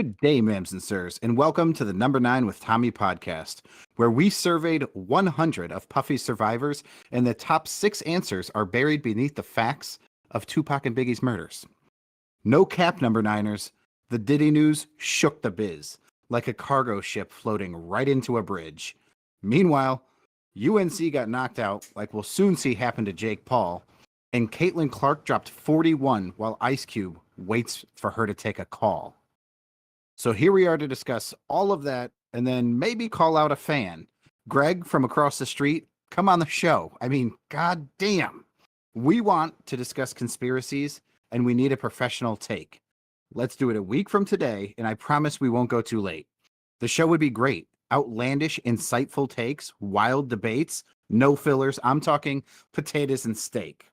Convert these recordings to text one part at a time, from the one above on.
Good day, ma'ams and sirs, and welcome to the Number 9 with Tommy podcast, where we surveyed 100 of Puffy's survivors, and the top 6 answers are buried beneath the facts of Tupac and Biggie's murders. No cap, Number 9ers. The Diddy news shook the biz, like a cargo ship floating right into a bridge. Meanwhile, UNC got knocked out, like we'll soon see happen to Jake Paul, and Caitlin Clark dropped 41 while Ice Cube waits for her to take a call. So here we are to discuss all of that and then maybe call out a fan. Greg from across the street, come on the show. I mean, god damn. We want to discuss conspiracies and we need a professional take. Let's do it a week from today, and I promise we won't go too late. The show would be great. Outlandish, insightful takes, wild debates, no fillers. I'm talking potatoes and steak.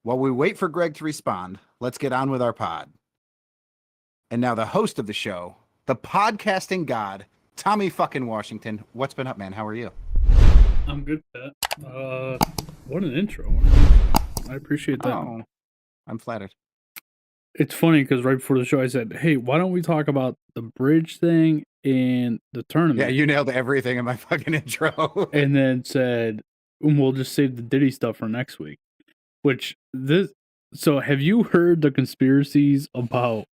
While we wait for Greg to respond, let's get on with our pod. And now the host of the show, the podcasting god, Tommy fucking Washington. What's been up, man? How are you? I'm good, Pat. What an intro. I appreciate that. Oh, I'm flattered. It's funny because right before the show I said, hey, why don't we talk about the bridge thing and the tournament? Yeah, you nailed everything in my fucking intro. And then said, we'll just save the Diddy stuff for next week. So have you heard the conspiracies about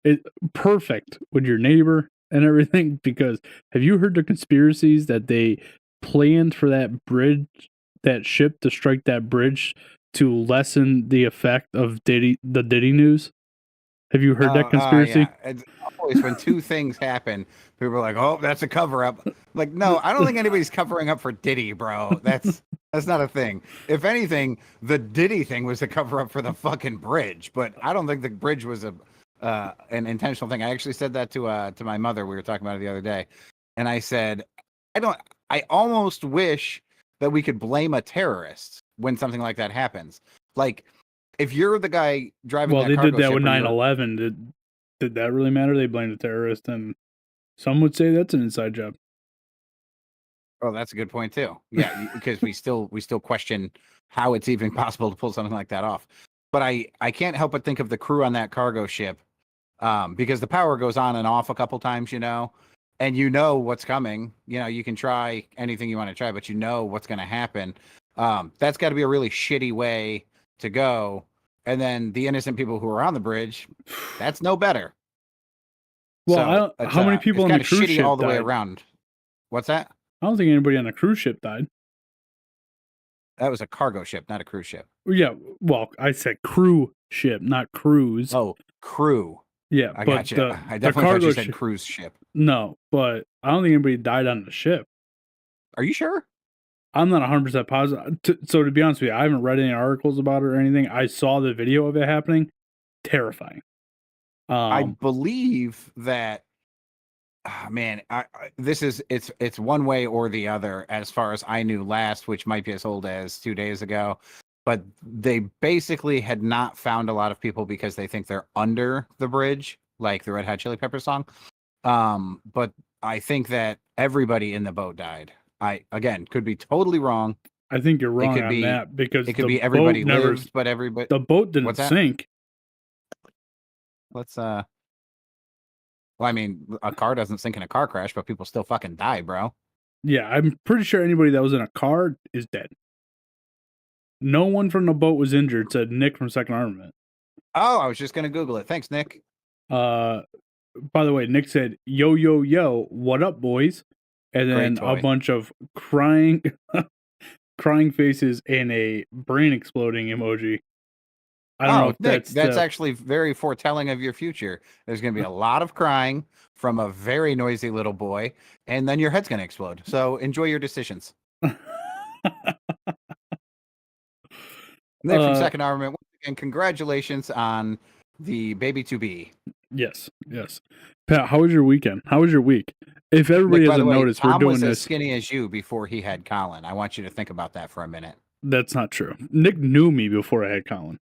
it? Perfect with your neighbor and everything, because have you heard the conspiracies that they planned for that bridge, that ship to strike that bridge to lessen the effect of the Diddy news? Have you heard that conspiracy? Yeah. It's always when two things happen, people are like, "Oh, that's a cover up." Like, no, I don't think anybody's covering up for Diddy, bro. That's not a thing. If anything, the Diddy thing was a cover up for the fucking bridge, but I don't think the bridge was an intentional thing. I actually said that to my mother. We were talking about it the other day, and I said, I almost wish that we could blame a terrorist when something like that happens. Like, if you're the guy driving, well, that they cargo did that ship with 9/11. Did that really matter? They blamed the terrorist, and some would say that's an inside job. Oh, that's a good point too. Yeah, because we still question how it's even possible to pull something like that off. But I can't help but think of the crew on that cargo ship, because the power goes on and off a couple times, and you know what's coming. You can try anything you want to try, but you know what's going to happen. That's got to be a really shitty way to go. And then the innocent people who are on the bridge, that's no better. Well, so how many people on the cruise ship all the way died? around? What's that? I don't think anybody on the cruise ship died. That was a cargo ship, not a cruise ship. Yeah, well, I said crew ship, not cruise. Oh, crew. Yeah, I but got you. I definitely thought you said cruise ship. No, but I don't think anybody died on the ship. Are you sure? I'm not 100% positive. So to be honest with you, I haven't read any articles about it or anything. I saw the video of it happening. Terrifying. I believe that. Man, it's one way or the other as far as I knew last, which might be as old as 2 days ago. But they basically had not found a lot of people because they think they're under the bridge, like the Red Hot Chili Peppers song. But I think that everybody in the boat died. I, again, could be totally wrong. I think you're wrong on that, because it could be everybody lived, but everybody. The boat didn't sink. Let's Well, I mean, a car doesn't sink in a car crash, but people still fucking die, bro. Yeah, I'm pretty sure anybody that was in a car is dead. No one from the boat was injured, said Nick from Second Armament. Oh, I was just going to Google it. Thanks, Nick. By the way, Nick said, yo, yo, yo, what up, boys? And then a bunch of crying faces and a brain exploding emoji. I don't know if Nick, that's actually very foretelling of your future. There's going to be a lot of crying from a very noisy little boy, and then your head's going to explode. So enjoy your decisions. Nick from Second Armament, once again, congratulations on the baby to be. Yes. Pat, how was your weekend? How was your week? If everybody hasn't noticed, we're doing this. Tom was as skinny as you before he had Colin. I want you to think about that for a minute. That's not true. Nick knew me before I had Colin.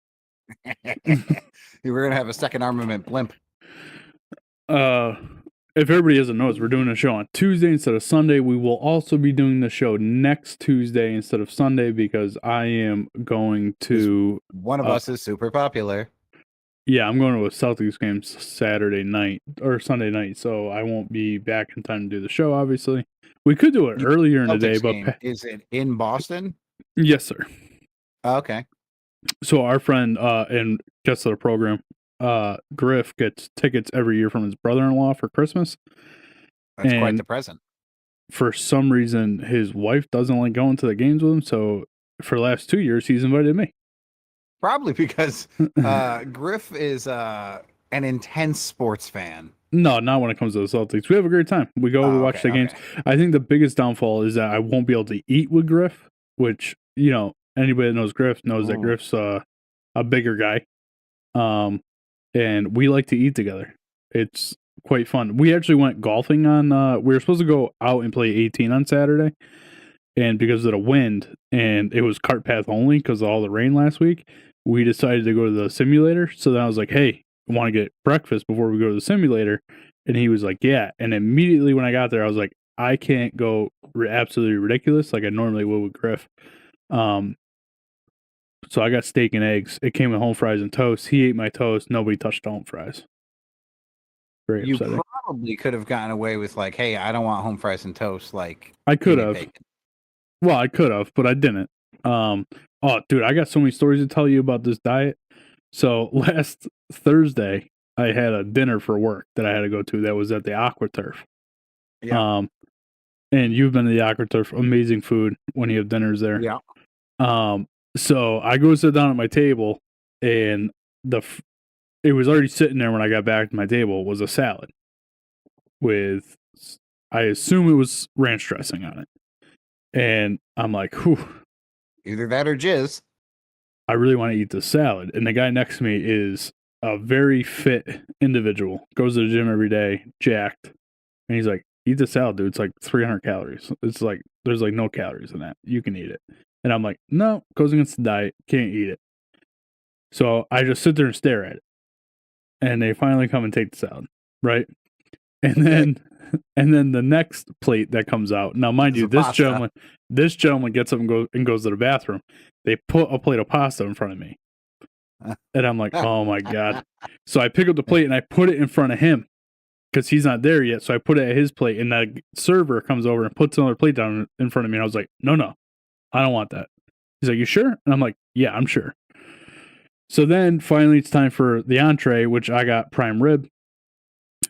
You were gonna have a Second Armament blimp. If everybody hasn't noticed, we're doing a show on Tuesday instead of Sunday. We will also be doing the show next Tuesday instead of Sunday because I am going to. One of us is super popular. Yeah, I'm going to a Celtics game Saturday night or Sunday night, so I won't be back in time to do the show. Obviously, we could do it earlier in the day, Celtics but game, is it in Boston? yes, sir. Okay. So our friend and guest of the program, Griff gets tickets every year from his brother-in-law for Christmas. That's quite And the present. for some reason, his wife doesn't like going to the games with him. So for the last 2 years, he's invited me. Probably because Griff is an intense sports fan. No, not when it comes to the Celtics. We have a great time. We go, we watch the games. I think the biggest downfall is that I won't be able to eat with Griff, which, you know, anybody that knows Griff knows that Griff's a bigger guy. And we like to eat together. It's quite fun. We actually went golfing on, we were supposed to go out and play 18 on Saturday. And because of the wind, and it was cart path only because of all the rain last week, we decided to go to the simulator. So then I was like, hey, I want to get breakfast before we go to the simulator. And he was like, yeah. And immediately when I got there, I was like, I can't go absolutely ridiculous like I normally would with Griff. So I got steak and eggs. It came with home fries and toast. He ate my toast. Nobody touched the home fries. Very You upsetting. probably could have gotten away with like, hey, I don't want home fries and toast. Like I could have. Well, I could have, but I didn't. Oh, dude, I got so many stories to tell you about this diet. So last Thursday, I had a dinner for work that I had to go to that was at the AquaTurf. Yeah. And you've been to the AquaTurf, amazing food when you have dinners there. Yeah. So I go sit down at my table, and it was already sitting there when I got back to my table was a salad with, I assume it was ranch dressing on it. And I'm like, whew. Either that or jizz. I really want to eat this salad. And the guy next to me is a very fit individual, goes to the gym every day, jacked. And he's like, eat the salad, dude. It's like 300 calories. It's like, there's like no calories in that. You can eat it. And I'm like, no, goes against the diet. Can't eat it. So I just sit there and stare at it. And they finally come and take the salad, right? And then the next plate that comes out. Now, mind you, this gentleman gets up and goes to the bathroom. They put a plate of pasta in front of me. And I'm like, oh my God. So I pick up the plate and I put it in front of him because he's not there yet. So I put it at his plate, and the server comes over and puts another plate down in front of me. And I was like, no, I don't want that. He's like, you sure? And I'm like, yeah, I'm sure. So then finally it's time for the entree, which I got prime rib.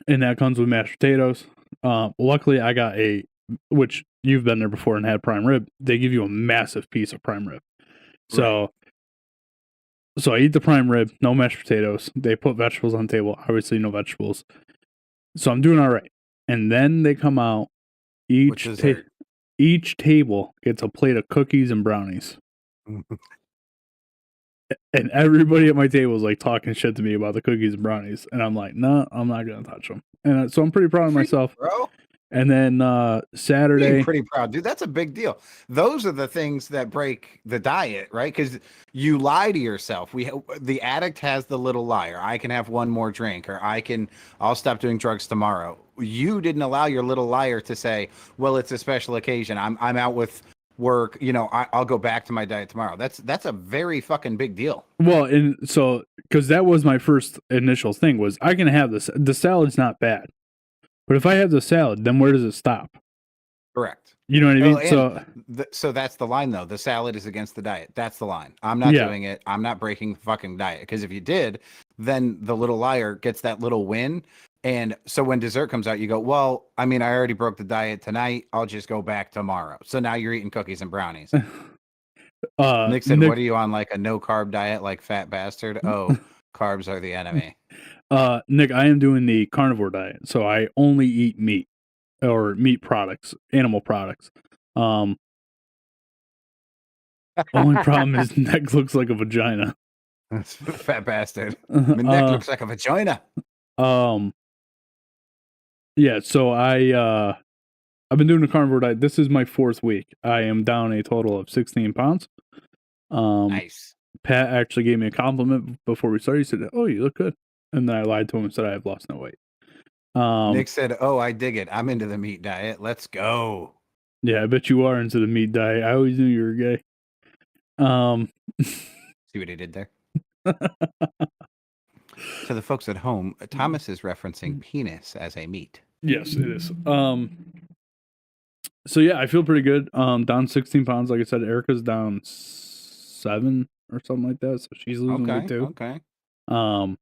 And that comes with mashed potatoes. Luckily, I got which you've been there before and had prime rib. They give you a massive piece of prime rib. So I eat the prime rib, no mashed potatoes. They put vegetables on the table. Obviously, no vegetables. So I'm doing all right. And then they come out. Each table gets a plate of cookies and brownies. And everybody at my table is like talking shit to me about the cookies and brownies. And I'm like, no, I'm not going to touch them. And so I'm pretty proud of myself. Bro. And then Saturday. Pretty proud, dude. That's a big deal. Those are the things that break the diet, right? Because you lie to yourself. The addict has the little liar. I can have one more drink, or I'll stop doing drugs tomorrow. You didn't allow your little liar to say, well, it's a special occasion. I'm out with work, I'll go back to my diet tomorrow. That's a very fucking big deal. Well, and so because that was my first initial thing was I can have this. The salad's not bad, but if I have the salad, then where does it stop? Correct. You know what I mean? So that's the line, though. The salad is against the diet. That's the line. I'm not doing it. I'm not breaking the fucking diet. Because if you did, then the little liar gets that little win. And so when dessert comes out, you go, well, I mean, I already broke the diet tonight. I'll just go back tomorrow. So now you're eating cookies and brownies. Nick said, what are you on, like a no-carb diet like fat bastard? Oh, carbs are the enemy. Nick, I am doing the carnivore diet. So I only eat meat or meat products, animal products. Only problem is Nick looks like a vagina. Fat bastard. Nick looks like a vagina. Yeah, so I've been doing the carnivore diet. This is my 4th week. I am down a total of 16 pounds. Nice. Pat actually gave me a compliment before we started. He said, oh, you look good. And then I lied to him and said I have lost no weight. Nick said, oh, I dig it. I'm into the meat diet. Let's go. Yeah, I bet you are into the meat diet. I always knew you were gay. See what he did there? To the folks at home, Thomas is referencing penis as a meat. Yes, it is. So yeah, I feel pretty good. Down 16 pounds. Like I said, Erica's down 7 or something like that. So she's losing weight too. Okay. So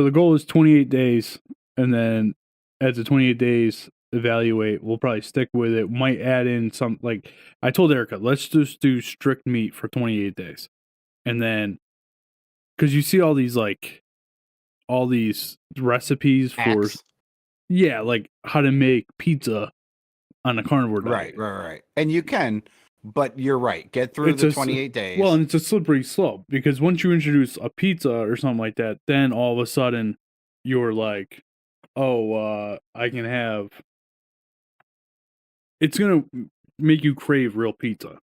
the goal is 28 days, and then at the 28 days, evaluate. We'll probably stick with it. Might add in some, like I told Erica, let's just do strict meat for 28 days, and then because you see all these recipes for Axe. like how to make pizza on a carnivore diet. Right. And you can, but you're right. Get through the 28 days. Well, and it's a slippery slope because once you introduce a pizza or something like that, then all of a sudden you're like, oh, I can have. It's gonna make you crave real pizza.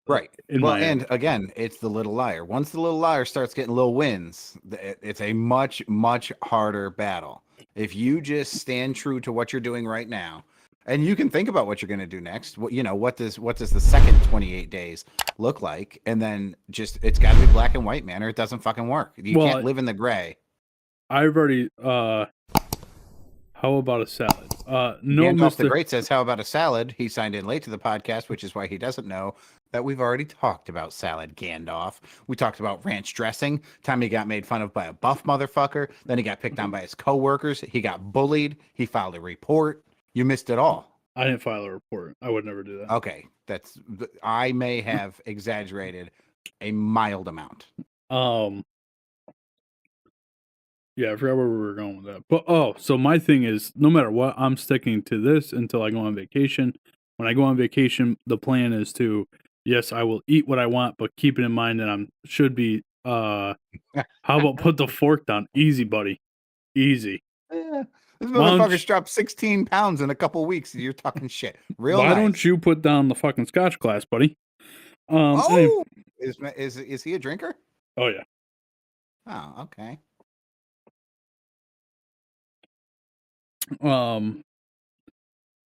Right. And again, it's the little liar. Once the little liar starts getting little wins, it's a much, much harder battle. If you just stand true to what you're doing right now, and you can think about what you're going to do next. What does the second 28 days look like? And then it's got to be black and white, man, or it doesn't fucking work. You can't live in the gray. I've already. How about a salad? No, Gandalf the Great says, "How about a salad?" He signed in late to the podcast, which is why he doesn't know that we've already talked about salad. Gandalf. We talked about ranch dressing. Tommy got made fun of by a buff motherfucker. Then he got picked on by his coworkers. He got bullied. He filed a report. You missed it all. I didn't file a report. I would never do that. Okay, I may have exaggerated a mild amount. Yeah, I forgot where we were going with that. But so my thing is, no matter what, I'm sticking to this until I go on vacation. When I go on vacation, the plan is to, yes, I will eat what I want, but keep it in mind that should be. How about put the fork down? Easy, buddy. Easy. Yeah. This motherfucker's dropped 16 pounds in a couple weeks. You're talking shit. Why don't you put down the fucking Scotch glass, buddy? Anyway. Is he a drinker? Oh yeah. Oh, okay.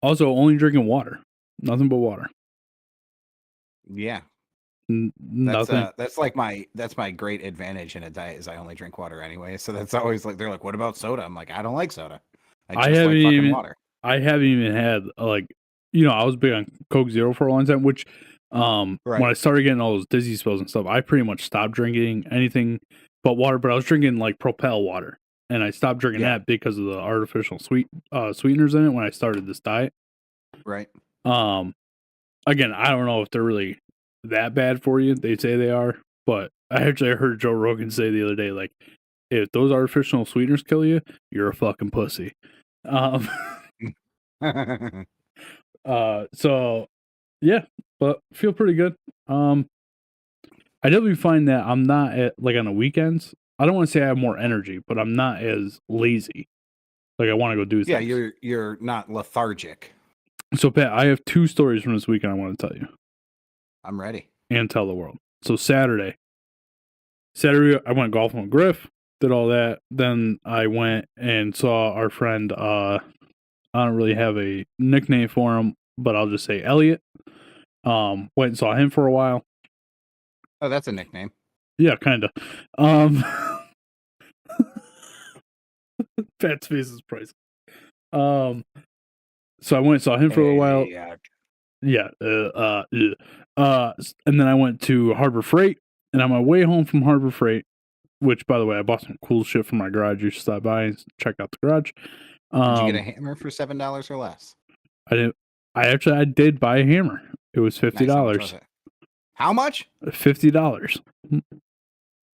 Also, only drinking water. Nothing but water. Yeah. Nothing. That's my great advantage in a diet is I only drink water anyway. So that's always like, they're like, what about soda? I'm like, I don't like soda. I just like fucking water. I haven't even had I was big on Coke Zero for a long time, which when I started getting all those dizzy spells and stuff, I pretty much stopped drinking anything but water, but I was drinking like Propel water. And I stopped drinking that because of the artificial sweeteners in it when I started this diet. Right. Again, I don't know if they're really that bad for you. They say they are, but I actually heard Joe Rogan say the other day, like, if those artificial sweeteners kill you, you're a fucking pussy. So yeah, but feel pretty good. I definitely find that I'm not on the weekends. I don't want to say I have more energy, but I'm not as lazy. Like I want to go do things. Yeah, you're not lethargic. So Pat, I have 2 stories from this weekend I want to tell you. I'm ready. And tell the world. So Saturday I went golfing with Griff, did all that. Then I went and saw our friend, I don't really have a nickname for him, but I'll just say Elliot. Went and saw him for a while. Oh, that's a nickname. Yeah, kind of. Pat's face is priceless. So I went and saw him for a while. Yeah. And then I went to Harbor Freight, and on my way home from Harbor Freight, which by the way, I bought some cool shit from my garage. You should stop by and check out the garage. Did you get a hammer for $7 or less? I did buy a hammer. It was $50. Nice. How much? $50.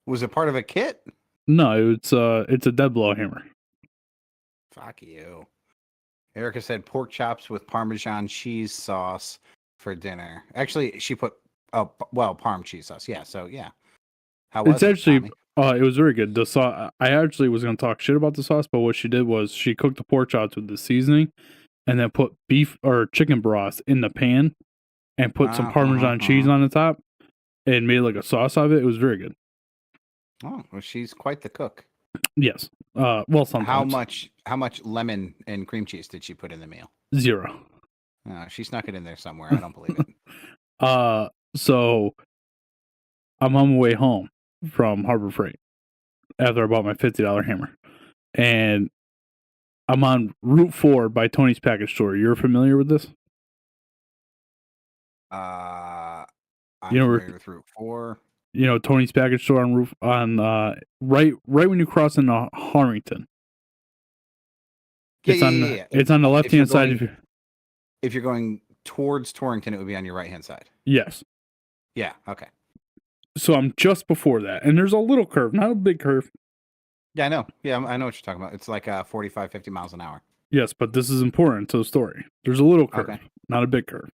Was it part of a kit? No, it's a dead blow hammer. Fuck you. Erica said pork chops with Parmesan cheese sauce for dinner. Actually, she put Parm cheese sauce. Yeah, so yeah. How was it? Actually, it was very good. The sauce. I actually was going to talk shit about the sauce, but what she did was she cooked the pork chops with the seasoning, and then put beef or chicken broth in the pan, and put some Parmesan cheese on the top, and made like a sauce of it. It was very good. Oh, well, she's quite the cook. Yes. Well, sometimes. How much lemon and cream cheese did she put in the meal? 0. She snuck it in there somewhere. I don't believe it. So I'm on my way home from Harbor Freight, after I bought my $50 hammer. And I'm on Route 4 by Tony's Package Store. You're familiar with this? I'm You know, familiar with Route 4. You know, Tony's Package Store right when you cross into Harrington. Yeah. It's on the left-hand side. If you're going towards Torrington, it would be on your right-hand side. Yes. Yeah, okay. So I'm just before that, and there's a little curve, not a big curve. Yeah, I know. Yeah, I know what you're talking about. It's like 45, 50 miles an hour. Yes, but this is important to the story. There's a little curve, Okay. not a big curve.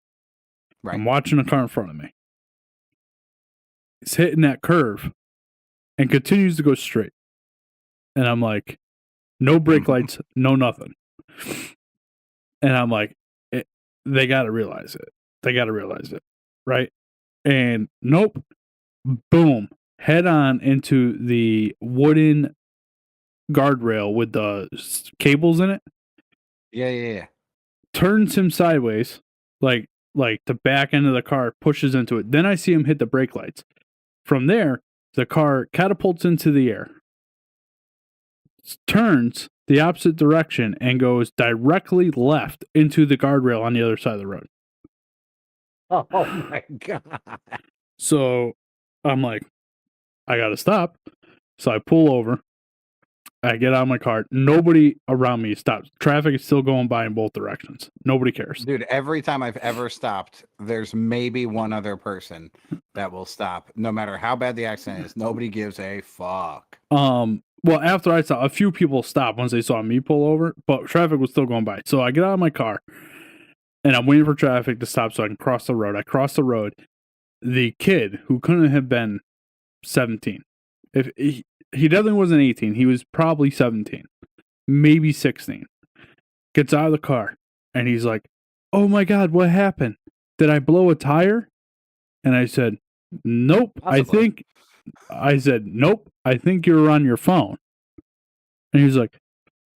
Right. I'm watching a car in front of me. It's hitting that curve and continues to go straight. And I'm like, no brake lights, no nothing. And I'm like, they got to realize it. They got to realize it. Right? And nope. Boom. Head on into the wooden guardrail with the cables in it. Yeah. Turns him sideways, like the back end of the car pushes into it. Then I see him hit the brake lights. From there, the car catapults into the air, turns the opposite direction, and goes directly left into the guardrail on the other side of the road. Oh my God. So I'm like, I gotta stop. So I pull over. I get out of my car. Nobody around me stops. Traffic is still going by in both directions. Nobody cares. Dude, every time I've ever stopped, there's maybe one other person that will stop. No matter how bad the accident is, nobody gives a fuck. Well, after I saw a few people stop once they saw me pull over, but traffic was still going by. So I get out of my car and I'm waiting for traffic to stop so I can cross the road. I cross the road. The kid, who couldn't have been 17, if he definitely wasn't 18, he was probably 17, maybe 16, gets out of the car and he's like, "Oh my God, what happened? Did I blow a tire?" And I said, "Nope." Possibly. I said, "Nope. I think you're on your phone." And he was like,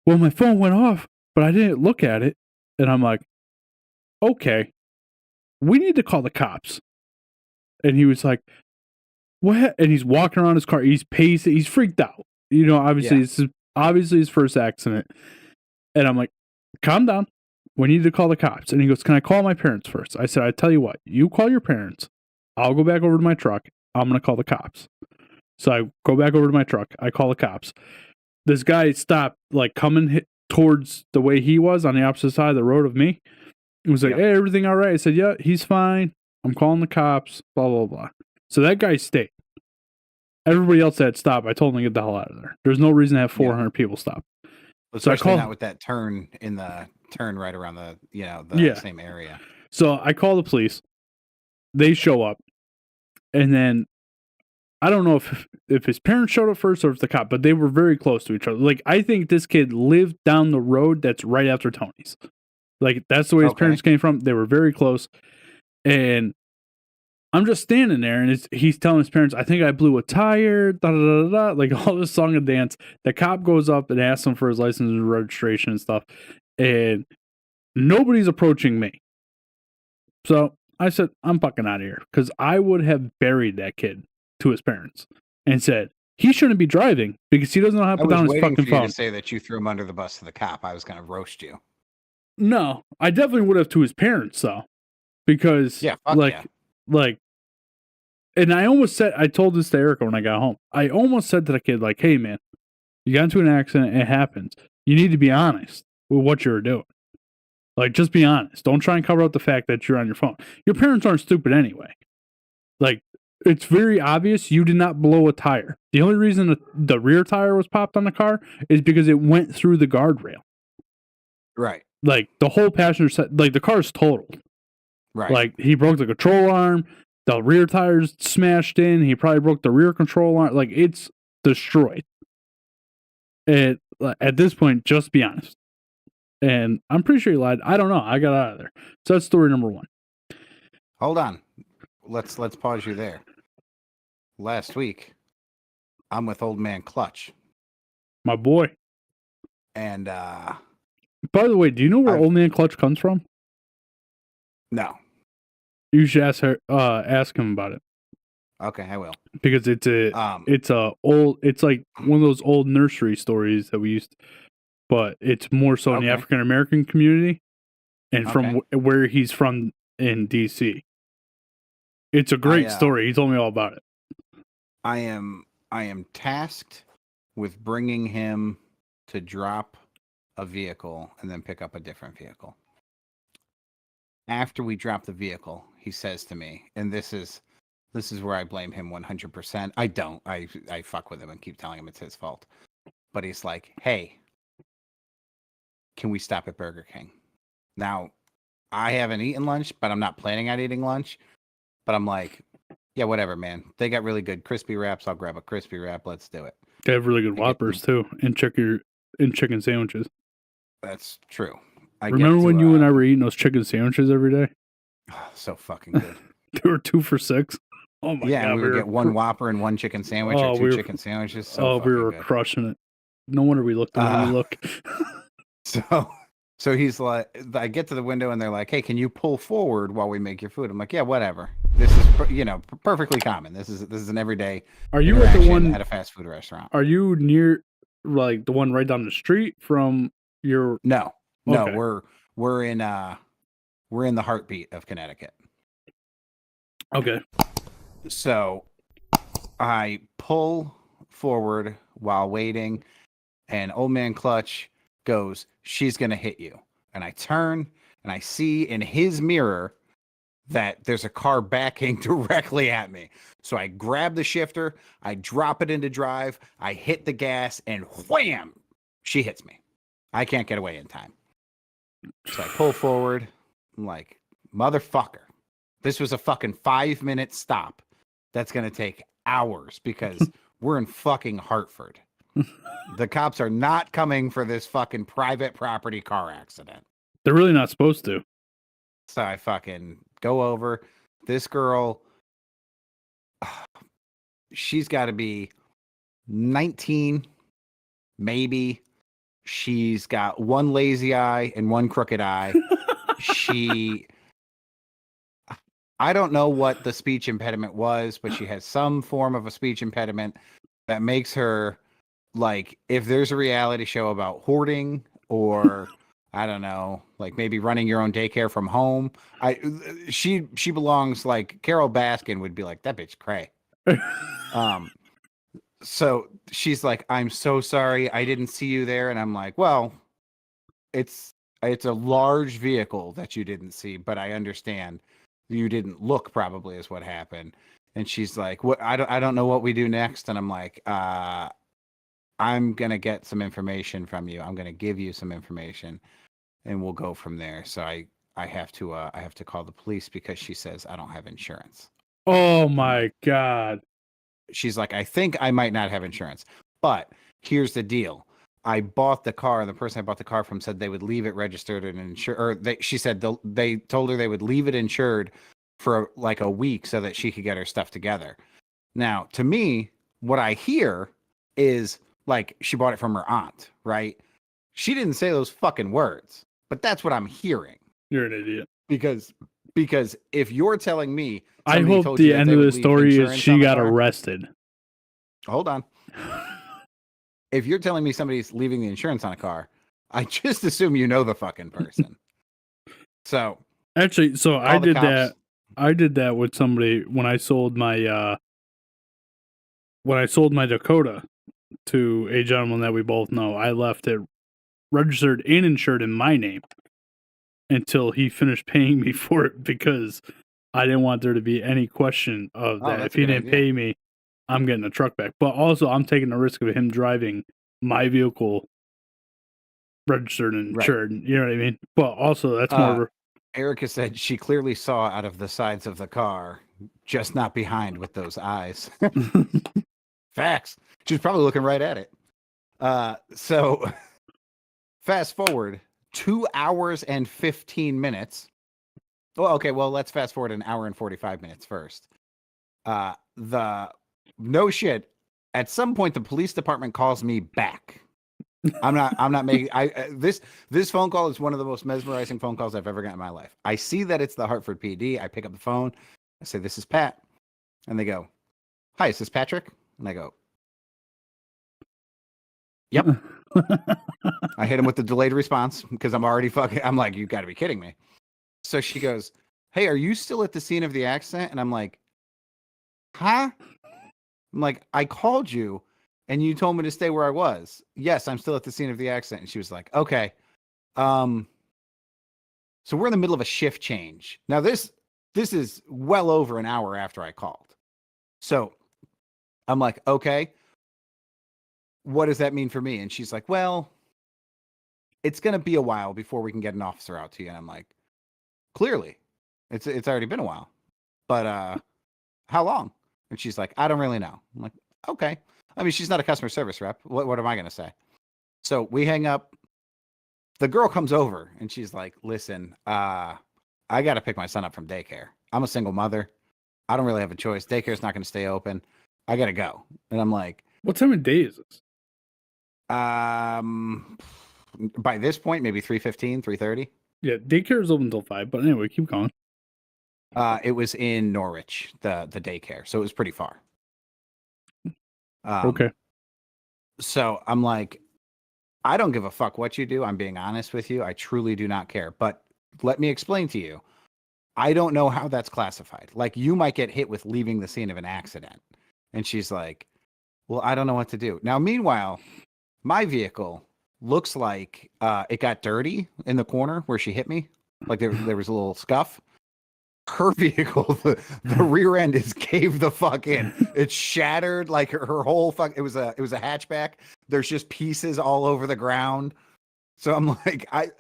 "Well, my phone went off, but I didn't look at it." And I'm like, "Okay, we need to call the cops." And he was like, "What?" And he's walking around his car. He's pacing. He's freaked out. You know, obviously, This is obviously his first accident. And I'm like, "Calm down. We need to call the cops." And he goes, "Can I call my parents first?" I said, "I tell you what, you call your parents. I'll go back over to my truck. I'm going to call the cops." So I go back over to my truck. I call the cops. This guy stopped, like, coming towards the way he was on the opposite side of the road of me. He was like, "Hey, everything all right?" I said, "Yeah, he's fine. I'm calling the cops, blah, blah, blah." So that guy stayed. Everybody else that stopped, I told him to get the hell out of there. There's no reason to have 400 people stop. Especially not with that turn right around the same area. So I call the police. They show up. And then I don't know if his parents showed up first or if the cop, but they were very close to each other. Like, I think this kid lived down the road that's right after Tony's. Like, that's the way his parents came from. They were very close. And I'm just standing there, and he's telling his parents, "I think I blew a tire," da da da da, like all this song and dance. The cop goes up and asks him for his license and registration and stuff, and nobody's approaching me. So I said, "I'm fucking out of here," because I would have buried that kid to his parents and said, "He shouldn't be driving because he doesn't know how to put down his fucking phone." To say that you threw him under the bus to the cop, I was going to roast you. No, I definitely would have to his parents though, because like, and I told this to Erica when I got home. I almost said to the kid, like, "Hey man, you got into an accident. It happens. You need to be honest with what you were doing. Like, just be honest. Don't try and cover up the fact that you're on your phone. Your parents aren't stupid anyway. Like, it's very obvious you did not blow a tire. The only reason the rear tire was popped on the car is because it went through the guardrail. Right. Like, the whole passenger side, like, the car's totaled. Right. Like, he broke the control arm. The rear tire's smashed in. He probably broke the rear control arm. Like, it's destroyed. And at this point, just be honest. And I'm pretty sure he lied. I don't know. I got out of there. So that's story number one. Hold on. Let's pause you there. Last week, I'm with old man Clutch. My boy. And by the way, do you know where old man Clutch comes from? No. You should ask him about it. Okay, I will. because it's like one of those old nursery stories that we used, but it's more so in the Okay. African American community and from Okay. where he's from in DC. It's a great story. He told me all about it. I am tasked with bringing him to drop a vehicle and then pick up a different vehicle. After we drop the vehicle, he says to me, and this is where I blame him 100%. I don't. I fuck with him and keep telling him it's his fault. But he's like, "Hey, can we stop at Burger King?" Now, I haven't eaten lunch, but I'm not planning on eating lunch. But I'm like, yeah, whatever, man. They got really good crispy wraps. I'll grab a crispy wrap. Let's do it. They have really good Whoppers too, and chicken sandwiches. That's true. Remember when you and I were eating those chicken sandwiches every day? So fucking good. They were 2 for $6. Oh my god! Yeah, and we would get one Whopper and one chicken sandwich, or two chicken sandwiches. So we were good. Crushing it. No wonder we looked the way we look. So he's like, I get to the window and they're like, "Hey, can you pull forward while we make your food?" I'm like, "Yeah, whatever. This is perfectly common. This is an everyday." Are you at the one at a fast food restaurant? Are you near like the one right down the street from your? No, Okay. we're in the heartbeat of Connecticut. Okay. So I pull forward while waiting, and old man Clutch goes, "She's gonna hit you." And I turn and I see in his mirror that there's a car backing directly at me. So I grab the shifter, I drop it into drive, I hit the gas, and wham! She hits me. I can't get away in time. So I pull forward. I'm like, motherfucker. This was a fucking 5-minute stop. That's going to take hours because we're in fucking Hartford. The cops are not coming for this fucking private property car accident. They're really not supposed to. So I fucking go over. This girl, she's got to be 19, maybe. She's got one lazy eye and one crooked eye. I don't know what the speech impediment was, but she has some form of a speech impediment that makes her, like, if there's a reality show about hoarding or I don't know, like maybe running your own daycare from home, she belongs, like Carol Baskin would be like, that bitch cray. So she's like, "I'm so sorry, I didn't see you there," and I'm like, "Well, it's a large vehicle that you didn't see, but I understand you didn't look, probably is what happened." And she's like, "What? I don't know what we do next." And I'm like, "I'm gonna get some information from you. I'm gonna give you some information, and we'll go from there." So I have to call the police because she says I don't have insurance. Oh my god. She's like, "I think I might not have insurance, but here's the deal. I bought the car, and the person I bought the car from said they would leave it registered and insured, or she said they told her they would leave it insured for like a week so that she could get her stuff together." Now, to me, what I hear is like she bought it from her aunt, right? She didn't say those fucking words, but that's what I'm hearing. You're an idiot. Because if you're telling me, I hope the end of the story is she got arrested. Hold on. If you're telling me somebody's leaving the insurance on a car, I just assume you know the fucking person. So actually, I did that. I did that with somebody when I sold my Dakota to a gentleman that we both know. I left it registered and insured in my name until he finished paying me for it because I didn't want there to be any question of that. If he didn't pay me, I'm getting the truck back. But also, I'm taking the risk of him driving my vehicle registered and insured. Right. You know what I mean? But also, that's more. Erica said she clearly saw out of the sides of the car, just not behind with those eyes. Facts. She's probably looking right at it. So fast forward 2 hours and 15 minutes. Well, okay, well, let's fast forward an hour and 45 minutes first. No shit. At some point, the police department calls me back. I'm not making this phone call is one of the most mesmerizing phone calls I've ever gotten in my life. I see that it's the Hartford PD. I pick up the phone. I say, "This is Pat." And they go, hi, is this Patrick? And I go, yep. I hit him with the delayed response because I'm already I'm like, you got to be kidding me. So she goes, hey, are you still at the scene of the accident? And I'm like, huh? I'm like, I called you and you told me to stay where I was. Yes, I'm still at the scene of the accident. And she was like, okay. So we're in the middle of a shift change. Now this is well over an hour after I called. So I'm like, okay, what does that mean for me? And she's like, well, it's going to be a while before we can get an officer out to you. And I'm like, clearly it's already been a while, but how long? And she's like, I don't really know. I'm like, okay. I mean, she's not a customer service rep. What am I going to say? So we hang up. The girl comes over and she's like, listen, I got to pick my son up from daycare. I'm a single mother. I don't really have a choice. Daycare's not going to stay open. I got to go. And I'm like, What time of day is this? By this point, maybe 3:15, 3:30. Yeah, daycare is open until 5, but anyway, keep going. It was in Norwich, the daycare, so it was pretty far. Okay. So I'm like, I don't give a fuck what you do. I'm being honest with you. I truly do not care. But let me explain to you. I don't know how that's classified. Like, you might get hit with leaving the scene of an accident. And she's like, well, I don't know what to do. Now, meanwhile, my vehicle looks like it got dirty in the corner where she hit me. Like there was a little scuff. Her vehicle, the rear end is caved the fuck in. It's shattered. Like her whole fuck. It was a hatchback. There's just pieces all over the ground. So I'm like, I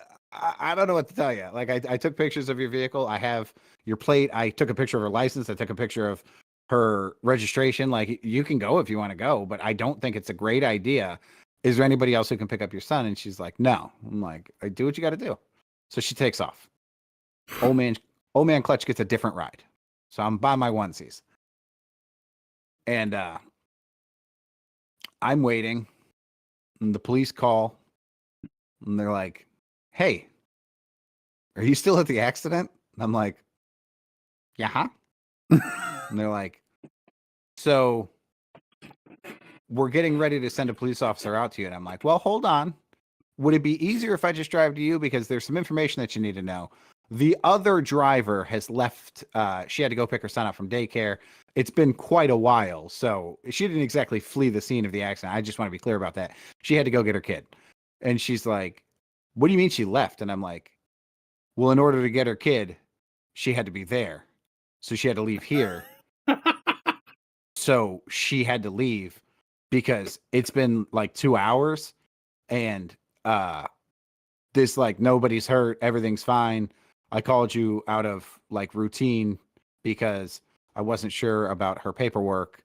don't know what to tell you. Like I took pictures of your vehicle. I have your plate. I took a picture of her license. I took a picture of her registration. Like, you can go if you want to go, but I don't think it's a great idea. Is there anybody else who can pick up your son? And she's like, no. I'm like, do what you got to do. So she takes off. Old man Clutch gets a different ride. So I'm by my onesies. And I'm waiting. And the police call. And they're like, hey, are you still at the accident? And I'm like, yeah. And they're like, so we're getting ready to send a police officer out to you. And I'm like, well, hold on. Would it be easier if I just drive to you? Because there's some information that you need to know. The other driver has left. She had to go pick her son up from daycare. It's been quite a while. So she didn't exactly flee the scene of the accident. I just want to be clear about that. She had to go get her kid. And she's like, what do you mean she left? And I'm like, well, in order to get her kid, she had to be there. So she had to leave here. So she had to leave because it's been like 2 hours and this, like, nobody's hurt, everything's fine. I called you out of like routine because I wasn't sure about her paperwork.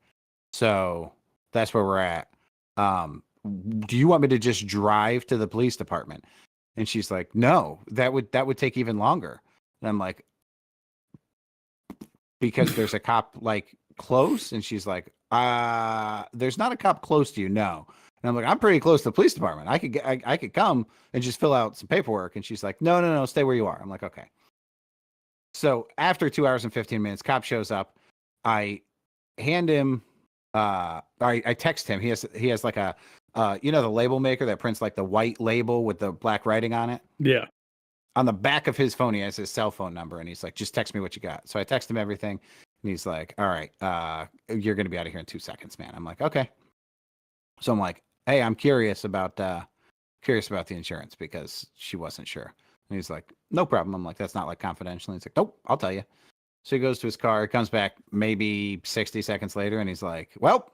So that's where we're at. Do you want me to just drive to the police department? And she's like, no, that would take even longer. And I'm like, because there's a cop like close? And she's like, there's not a cop close to you, no. And I'm like, I'm pretty close to the police department. I could come and just fill out some paperwork. And she's like, no, stay where you are. I'm like, okay. So after 2 hours and 15 minutes, cop shows up. I hand him, I text him. He has like a, the label maker that prints like the white label with the black writing on it. Yeah. On the back of his phone, he has his cell phone number, and he's like, just text me what you got. So I text him everything, and he's like, all right, you're going to be out of here in 2 seconds, man. I'm like, okay. So I'm like, hey, I'm curious about the insurance because she wasn't sure. And he's like, no problem. I'm like, that's not like confidential. And he's like, nope, I'll tell you. So he goes to his car, comes back maybe 60 seconds later, and he's like, well,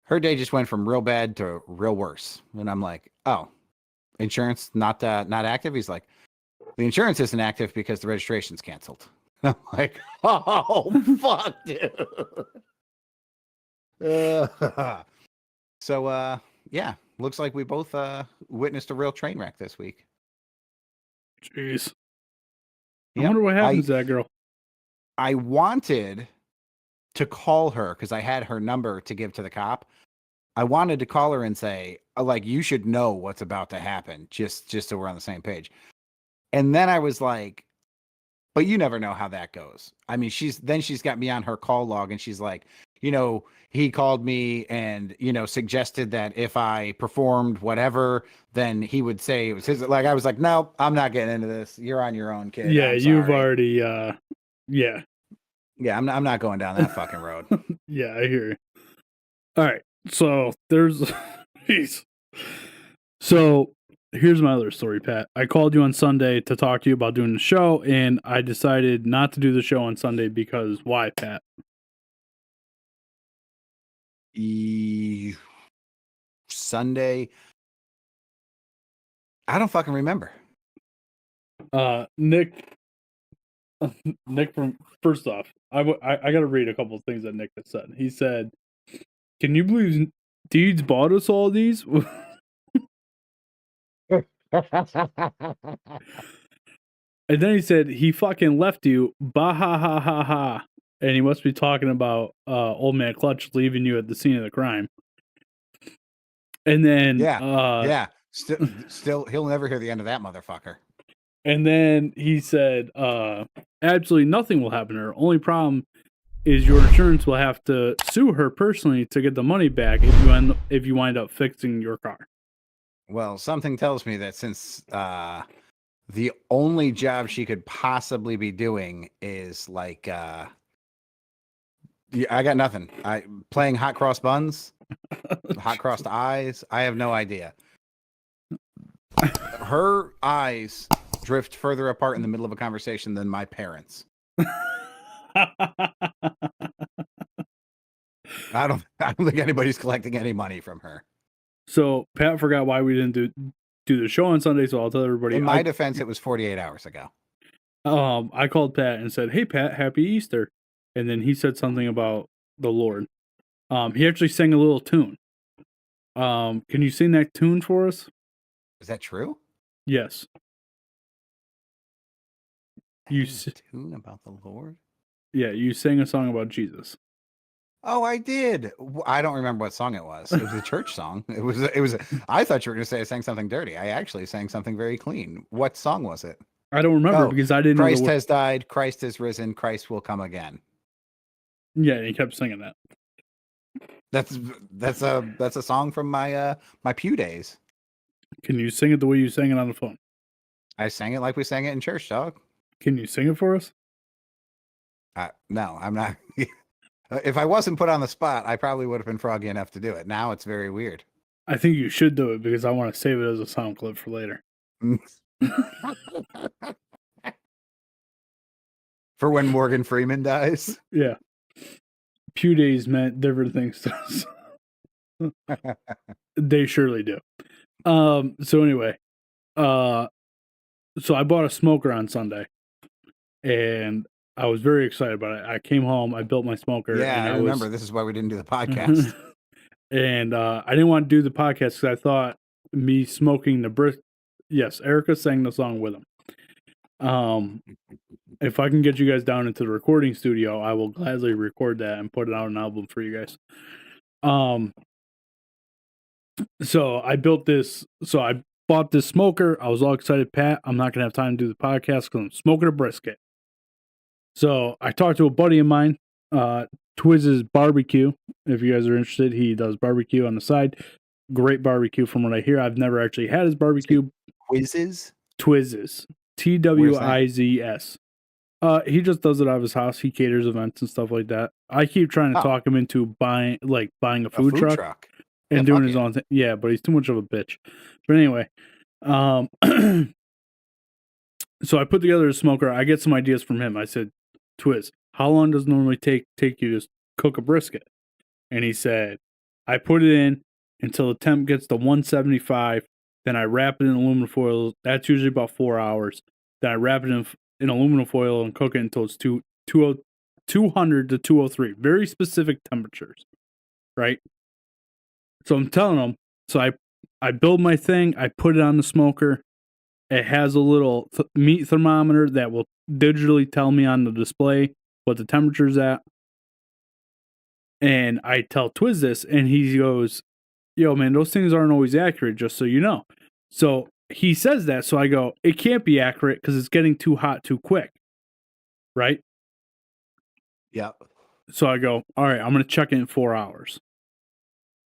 her day just went from real bad to real worse. And I'm like, oh, insurance not active? He's like, the insurance isn't active because the registration's canceled. And I'm like, oh, fuck, dude. So, yeah, looks like we both witnessed a real train wreck this week. Jeez. I Yep. wonder what happens to that girl. I wanted to call her because I had her number to give to the cop. I wanted to call her and say, like, you should know what's about to happen, just so we're on the same page. And then I was like, but you never know how that goes. I mean, she's got me on her call log and she's like, he called me and, suggested that if I performed whatever, then he would say it was his. Like, I was like, no, I'm not getting into this. You're on your own, kid. Yeah, I'm you've sorry. already, yeah. Yeah, I'm not going down that fucking road. Yeah, I hear you. All right. So there's, jeez. So here's my other story, Pat. I called you on Sunday to talk to you about doing the show, and I decided not to do the show on Sunday because why, Pat? Sunday. I don't fucking remember. Nick from first off, I got to read a couple of things that Nick has said. He said, "Can you believe Deeds bought us all these?" And then he said he fucking left you, bah ha ha ha ha, and he must be talking about old man Clutch leaving you at the scene of the crime. And then yeah, still, he'll never hear the end of that motherfucker. And then he said, absolutely nothing will happen to her. Only problem is your insurance will have to sue her personally to get the money back if you wind up fixing your car. Well, something tells me that since the only job she could possibly be doing is like I got nothing. Playing hot cross buns, hot crossed eyes. I have no idea. Her eyes drift further apart in the middle of a conversation than my parents. I don't think anybody's collecting any money from her. So Pat forgot why we didn't do the show on Sunday, so I'll tell everybody. In my defense, it was 48 hours ago. I called Pat and said, "Hey Pat, happy Easter." And then he said something about the Lord. He actually sang a little tune. Can you sing that tune for us? Is that true? Yes. You tune about the Lord? Yeah, you sang a song about Jesus. Oh, I did. I don't remember what song it was. It was a church song. It was. I thought you were going to say I sang something dirty. I actually sang something very clean. What song was it? I don't remember because I didn't. Christ has died. Christ is risen. Christ will come again. Yeah, he kept singing that. That's a song from my my pew days. Can you sing it the way you sang it on the phone? I sang it like we sang it in church, dog. Can you sing it for us? No, I'm not. If I wasn't put on the spot, I probably would have been froggy enough to do it. Now it's very weird. I think you should do it because I want to save it as a sound clip for later. For when Morgan Freeman dies? Yeah. Pew days meant different things to us. They surely do. So anyway, so I bought a smoker on Sunday and I was very excited about it. I came home, I built my smoker. Yeah, and I remember. This is why we didn't do the podcast. And I didn't want to do the podcast because I thought me smoking the brick. Yes, Erica sang the song with him. If I can get you guys down into the recording studio, I will gladly record that and put it out an album for you guys. So I built this. So I bought this smoker. I was all excited, Pat. I'm not gonna have time to do the podcast because I'm smoking a brisket. So I talked to a buddy of mine, Twizz's Barbecue. If you guys are interested, he does barbecue on the side. Great barbecue from what I hear. I've never actually had his barbecue. Twizz's? Twizz's. TWIZS. He just does it out of his house. He caters events and stuff like that. I keep trying to talk him into buying a food truck. And doing his own thing. Yeah, but he's too much of a bitch. But anyway, so I put together a smoker. I get some ideas from him. I said, Twiz, how long does it normally take you to cook a brisket? And he said, I put it in until the temp gets to 175. Then I wrap it in aluminum foil. That's usually about 4 hours. Then I wrap it in aluminum foil and cook it until it's 200 to 203. Very specific temperatures, right? So I'm telling them, so I build my thing, I put it on the smoker. It has a little meat thermometer that will digitally tell me on the display what the temperature's at. And I tell Twiz this, and he goes, yo, man, those things aren't always accurate, just so you know. So he says that, so I go, it can't be accurate because it's getting too hot too quick. Right? Yeah. So I go, all right, I'm going to check in 4 hours.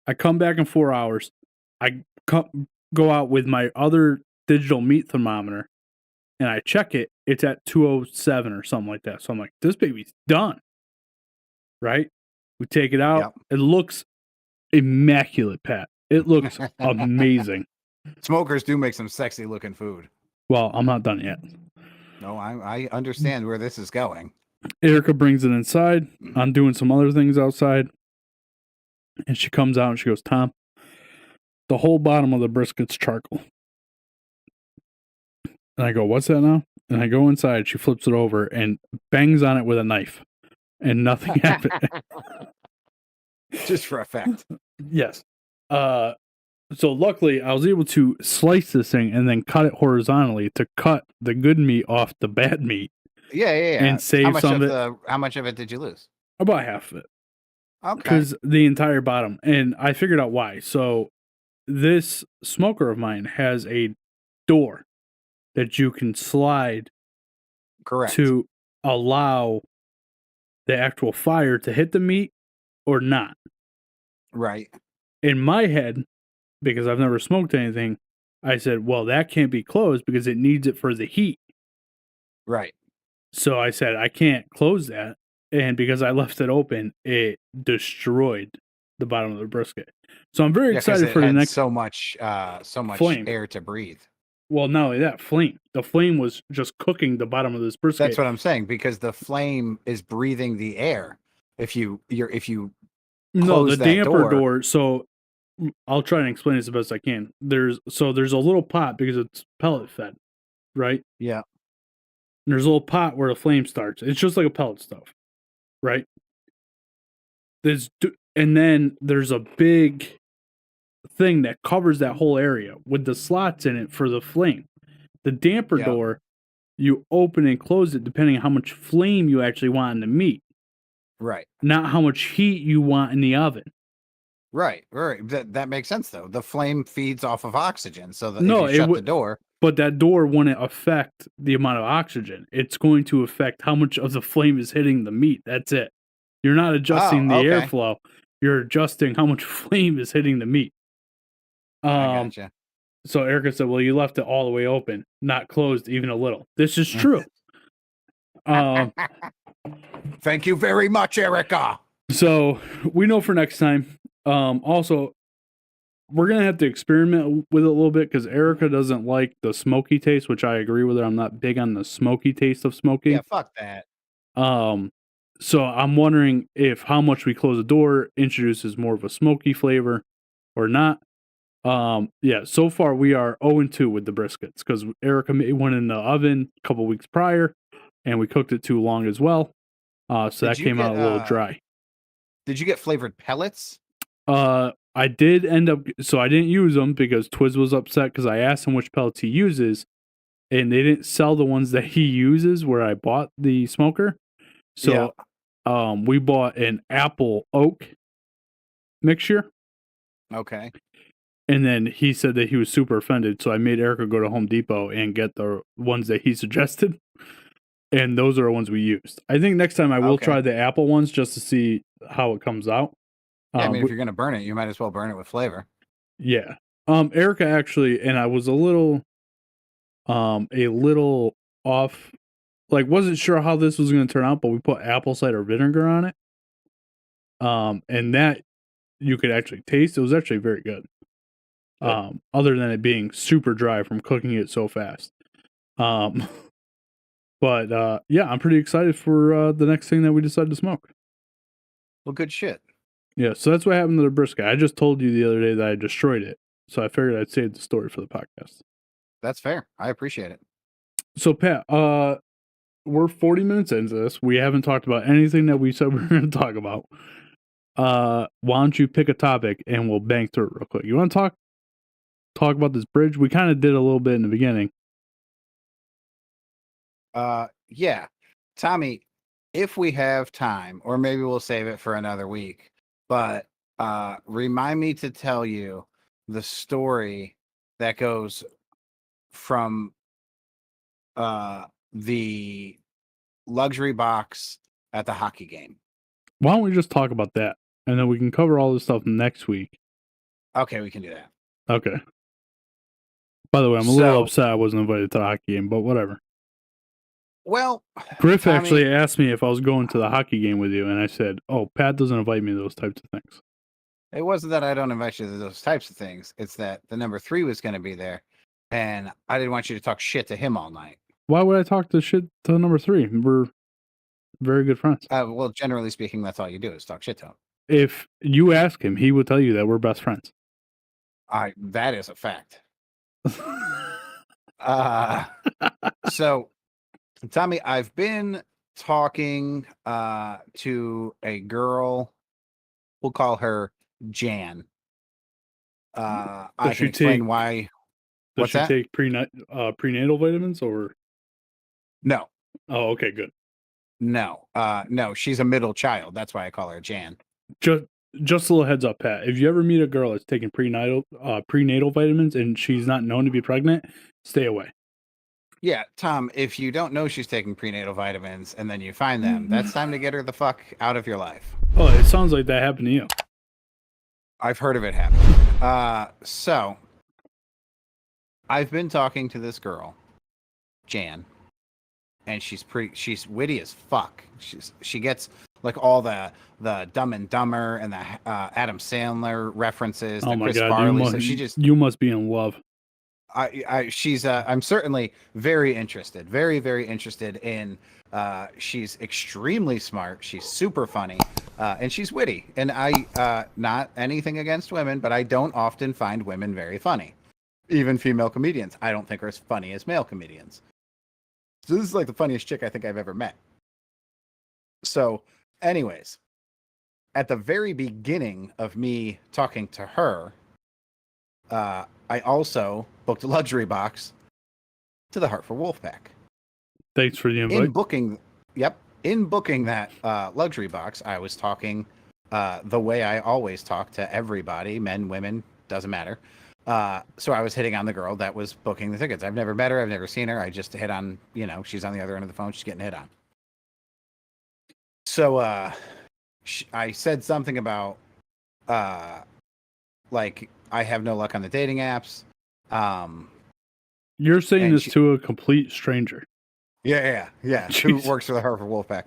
I come back in 4 hours. I go out with my other digital meat thermometer and I check it. It's at 207 or something like that. So I'm like, this baby's done. Right? We take it out. Yep. It looks immaculate, Pat. It looks amazing. Smokers do make some sexy looking food. Well, I'm not done yet. No, I understand where this is going. Erica brings it inside. I'm doing some other things outside. And she comes out and she goes, Tom, the whole bottom of the brisket's charcoal. And I go, what's that now? And I go inside. She flips it over and bangs on it with a knife. And nothing happened. Just for effect. Yes. So luckily, I was able to slice this thing and then cut it horizontally to cut the good meat off the bad meat. Yeah. And save some of it. How much of it did you lose? About half of it. Okay. Because the entire bottom. And I figured out why. So this smoker of mine has a door that you can slide Correct. to allow the actual fire to hit the meat or not. Right. In my head, because I've never smoked anything, I said, well, that can't be closed because it needs it for the heat. Right. So I said, I can't close that. And because I left it open, it destroyed the bottom of the brisket. So I'm very excited for the next. So much flame. air to breathe. Well, not only that, flame. The flame was just cooking the bottom of this brisket. That's what I'm saying, because the flame is breathing the air. If you no, the damper door. So I'll try and explain this the best I can. There's a little pot because it's pellet fed, right? Yeah. And there's a little pot where the flame starts. It's just like a pellet stove, right? And then there's a big thing that covers that whole area with the slots in it for the flame. The damper door, you open and close it depending on how much flame you actually want in the meat. Right. Not how much heat you want in the oven. Right. That makes sense though. The flame feeds off of oxygen, so that if you shut the door. But that door wouldn't affect the amount of oxygen. It's going to affect how much of the flame is hitting the meat. That's it. You're not adjusting the airflow. You're adjusting how much flame is hitting the meat. I gotcha. So Erica said, well, you left it all the way open, not closed even a little. This is true. Thank you very much, Erica. So we know for next time. Also, we're going to have to experiment with it a little bit because Erica doesn't like the smoky taste, which I agree with her. I'm not big on the smoky taste of smoking. Yeah, fuck that. So I'm wondering if how much we close the door introduces more of a smoky flavor or not. So far we are 0-2 with the briskets because Erica made one in the oven a couple weeks prior and we cooked it too long as well. So that came out a little dry. Did you get flavored pellets? I did end up, so I didn't use them because Twiz was upset because I asked him which pellets he uses and they didn't sell the ones that he uses where I bought the smoker. So, we bought an apple oak mixture. Okay. And then he said that he was super offended. So I made Erica go to Home Depot and get the ones that he suggested. And those are the ones we used. I think next time I will try the apple ones just to see how it comes out. Yeah, I mean, if you're going to burn it, you might as well burn it with flavor. Yeah. Erica actually, and I was a little off, like wasn't sure how this was going to turn out, but we put apple cider vinegar on it. And that you could actually taste. It was actually very good. Other than it being super dry from cooking it so fast. But I'm pretty excited for the next thing that we decide to smoke. Well, good shit. Yeah, so that's what happened to the brisket. I just told you the other day that I destroyed it. So I figured I'd save the story for the podcast. That's fair. I appreciate it. So Pat, we're 40 minutes into this. We haven't talked about anything that we said we were going to talk about. Why don't you pick a topic and we'll bang through it real quick. You want to talk about this bridge? We kind of did a little bit in the beginning. Yeah. Tommy, if we have time, or maybe we'll save it for another week, but remind me to tell you the story that goes from the luxury box at the hockey game. Why don't we just talk about that? And then we can cover all this stuff next week. Okay, we can do that. Okay. By the way, I'm a little upset I wasn't invited to the hockey game, but whatever. Well, Griff Tommy, actually asked me if I was going to the hockey game with you, and I said, "Oh, Pat doesn't invite me to those types of things." it wasn't that I don't invite you to those types of things. It's that the number 3 was going to be there, and I didn't want you to talk shit to him all night. Why would I talk to shit to number 3? We're very good friends. Well, generally speaking, that's all you do is talk shit to him. If you ask him, he would tell you that we're best friends. That is a fact. So, Tommy, I've been talking to a girl. We'll call her Jan. I can explain why. Does she take prenatal vitamins or? No. Oh, okay, good. No, she's a middle child. That's why I call her Jan. Just a little heads up, Pat. If you ever meet a girl that's taking prenatal vitamins and she's not known to be pregnant, stay away. Yeah, Tom, if you don't know she's taking prenatal vitamins and then you find them, that's time to get her the fuck out of your life. Oh, it sounds like that happened to you. I've heard of it happen. So I've been talking to this girl, Jan, and she's witty as fuck. She gets like all the Dumb and Dumber and the Adam Sandler references. Oh the my Chris God, Farley. you must be in love. I'm certainly very interested, very, very interested in, she's extremely smart. She's super funny, and she's witty. And not anything against women, but I don't often find women very funny. Even female comedians, I don't think are as funny as male comedians. So this is like the funniest chick I think I've ever met. So anyways, at the very beginning of me talking to her, I also booked a luxury box to the Hartford Wolfpack. Thanks for the invite. In booking that luxury box, I was talking the way I always talk to everybody, men, women, doesn't matter. So I was hitting on the girl that was booking the tickets. I've never met her. I've never seen her. I just hit on, she's on the other end of the phone. She's getting hit on. So I said something about like, I have no luck on the dating apps. You're saying this to a complete stranger. Yeah. Who works for the Hartford Wolfpack.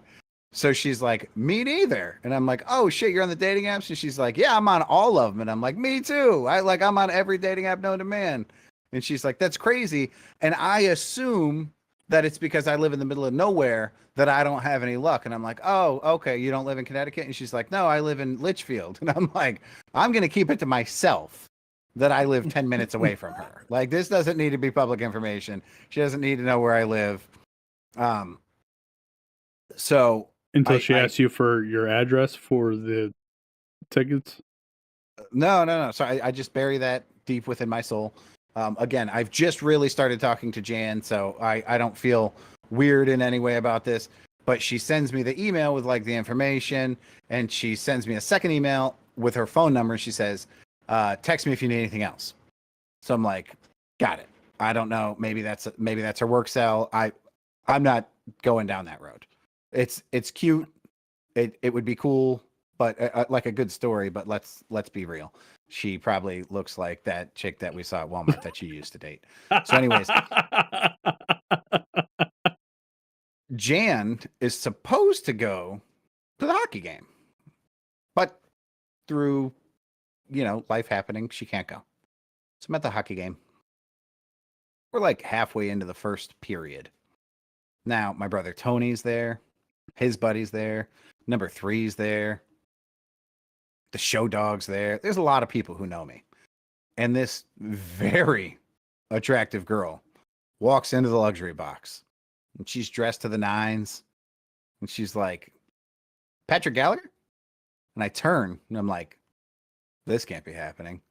So she's like, me neither. And I'm like, oh shit, you're on the dating apps? And she's like, yeah, I'm on all of them. And I'm like, me too. I'm on every dating app known to man. And she's like, that's crazy. And I assume that it's because I live in the middle of nowhere that I don't have any luck. And I'm like, oh, okay, you don't live in Connecticut? And she's like, no, I live in Litchfield. And I'm like, I'm going to keep it to myself that I live 10 minutes away from her. Like, this doesn't need to be public information. She doesn't need to know where I live. So until she asks you for your address for the tickets? No. So I just bury that deep within my soul. Again, I've just really started talking to Jan, so I don't feel weird in any way about this. But she sends me the email with like the information, and she sends me a second email with her phone number. And she says, text me if you need anything else. So I'm like, got it. I don't know. Maybe that's her work cell. I'm not going down that road. It's cute. It would be cool, but like a good story. But let's be real. She probably looks like that chick that we saw at Walmart that you used to date. So, anyways, Jan is supposed to go to the hockey game, but through life happening, she can't go. So I'm at the hockey game. We're like halfway into the first period. Now, my brother Tony's there. His buddy's there. Number 3's there. The show dog's there. There's a lot of people who know me. And this very attractive girl walks into the luxury box. And she's dressed to the nines. And she's like, Patrick Gallagher? And I turn and I'm like, this can't be happening.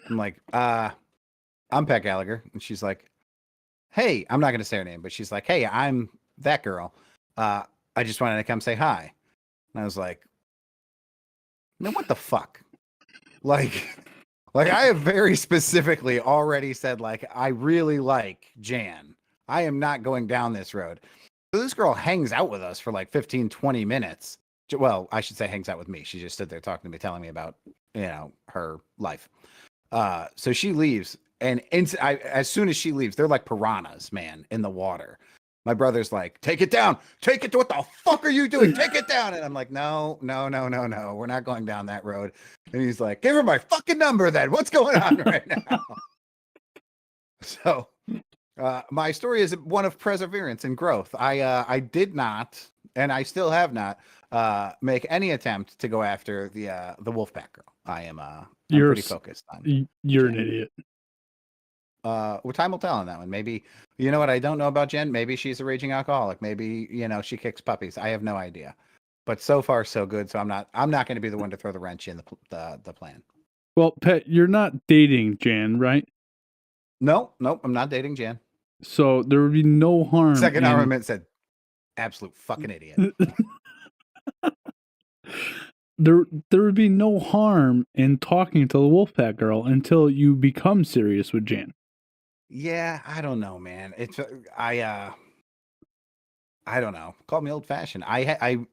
I'm like, I'm Pat Gallagher. And she's like, hey, I'm not going to say her name, but she's like, hey, I'm that girl. I just wanted to come say hi. And I was like, man, what the fuck? Like I have very specifically already said, like, I really like Jan. I am not going down this road. So this girl hangs out with us for like 15, 20 minutes, well, I should say hangs out with me. She just stood there talking to me, telling me about, her life. So she leaves, and as soon as she leaves, they're like piranhas, man, in the water. My brother's like, take it down. Take it. What the fuck are you doing? Take it down. And I'm like, no. We're not going down that road. And he's like, give her my fucking number then. What's going on right now? So my story is one of perseverance and growth. I did not, and I still have not, make any attempt to go after the Wolfpack girl. I'm pretty focused on. You're an idiot. Well, time will tell on that one. Maybe, you know what I don't know about Jen? Maybe she's a raging alcoholic. Maybe, she kicks puppies. I have no idea. But so far, so good. So I'm not going to be the one to throw the wrench in the plan. Well, Pet, you're not dating Jan, right? Nope, I'm not dating Jan. So there would be no harm. Second Armament said, absolute fucking idiot. There would be no harm in talking to the Wolfpack girl until you become serious with Jan. Yeah, I don't know, man. It's I don't know. Call me old fashioned.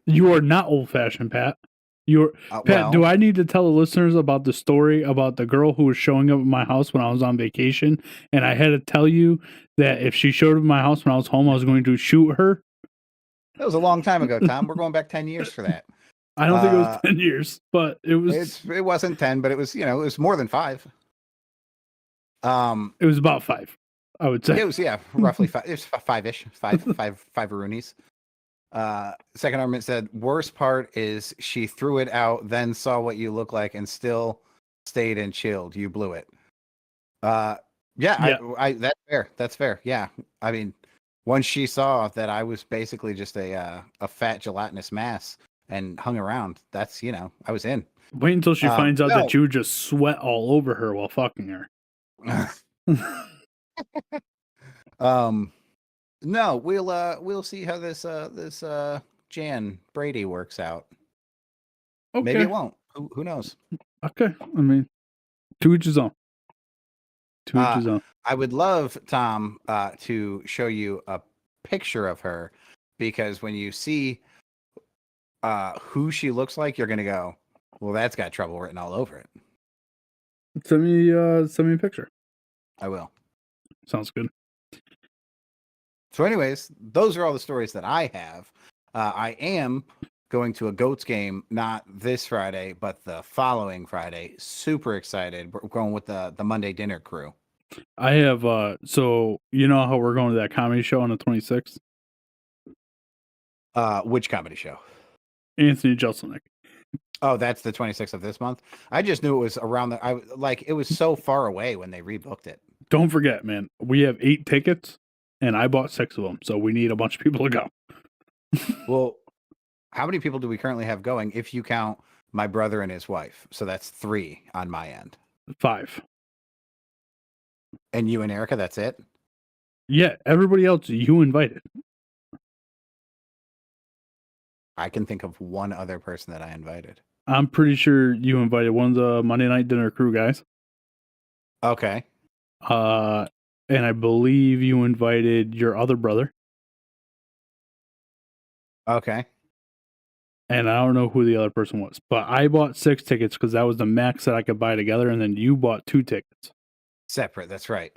You are not old fashioned, Pat. You're Pat. Well, do I need to tell the listeners about the story about the girl who was showing up at my house when I was on vacation, and I had to tell you that if she showed up at my house when I was home, I was going to shoot her? That was a long time ago, Tom. We're going back 10 years for that. I don't think it was 10 years, but it was. It wasn't 10, but it was, it was more than 5. It was about 5, I would say. It was, roughly 5. It was 5-ish, 5 roonies. Second Armament said, worst part is she threw it out, then saw what you look like, and still stayed and chilled. You blew it. Yeah. That's fair. That's fair. Yeah. I mean, once she saw that I was basically just a fat gelatinous mass and hung around, that's, I was in. Wait until she finds out that you just sweat all over her while fucking her. No, we'll see how this Jan Brady works out. Okay. Maybe it won't. Who knows? Okay. I mean, to each his own. To each his own. I would love, Tom, to show you a picture of her, because when you see who she looks like, you're gonna go, well, that's got trouble written all over it. Send me a picture. I will. Sounds good. So anyways, those are all the stories that I have. I am going to a Goats game, not this Friday, but the following Friday. Super excited. We're going with the Monday dinner crew. I have, so you know how we're going to that comedy show on the 26th? Which comedy show? Anthony Jeselnik. Oh, that's the 26th of this month. I just knew it was around it was so far away when they rebooked it. Don't forget, man, we have 8 tickets and I bought 6 of them. So we need a bunch of people to go. Well, how many people do we currently have going if you count my brother and his wife? So that's 3 on my end. 5. And you and Erica, that's it? Yeah, everybody else you invited. I can think of one other person that I invited. I'm pretty sure you invited one of the Monday night dinner crew guys. Okay. And I believe you invited your other brother. Okay. And I don't know who the other person was, but I bought 6 tickets because that was the max that I could buy together, and then you bought 2 tickets. Separate, that's right.